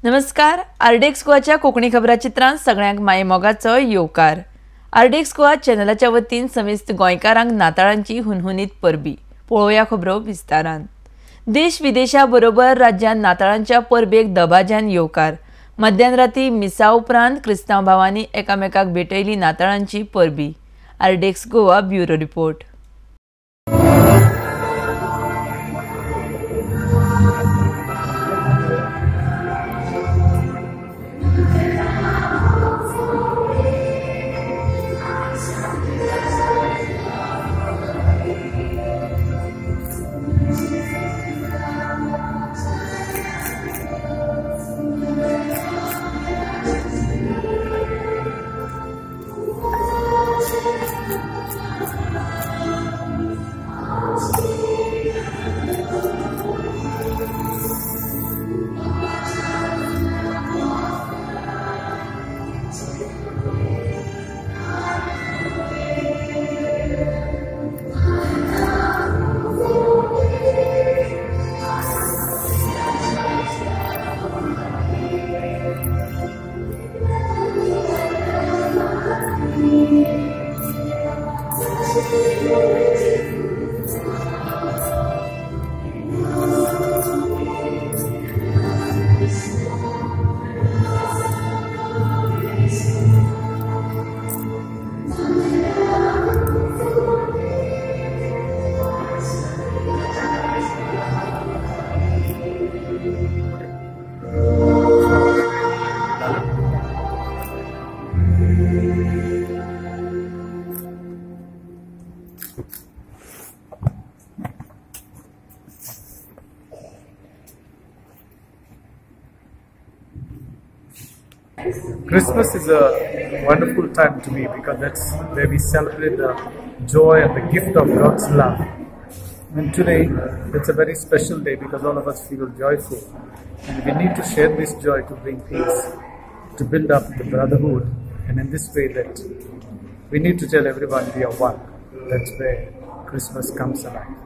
नमस्कार. आरडेक्स गोवाच्या कोंकणी खबराचित्रांत सगळ्यांक माये मोगाचो येवकार. आरडेक्स गोवा चॅनलाच्या वतीन समेस्त गोंयकारांक नाताळांची हुनहुनीत परबी. पळोवया खबरो विस्तारान. देश विदेशा बरोबर राज्यांत नाताळांच्या परबेक दबाज्यान येवकार. मध्यराती मिसा उपरांत क्रिस्तांव भावांनी एकामेकाक भेटयली नाताळांची परबी. RDX Goa bureau report. Christmas is a wonderful time to me because that's where we celebrate the joy and the gift of God's love. And today, it's a very special day because all of us feel joyful. And we need to share this joy to bring peace, to build up the brotherhood. And in this way that we need to tell everyone we are one. That's where Christmas comes alive.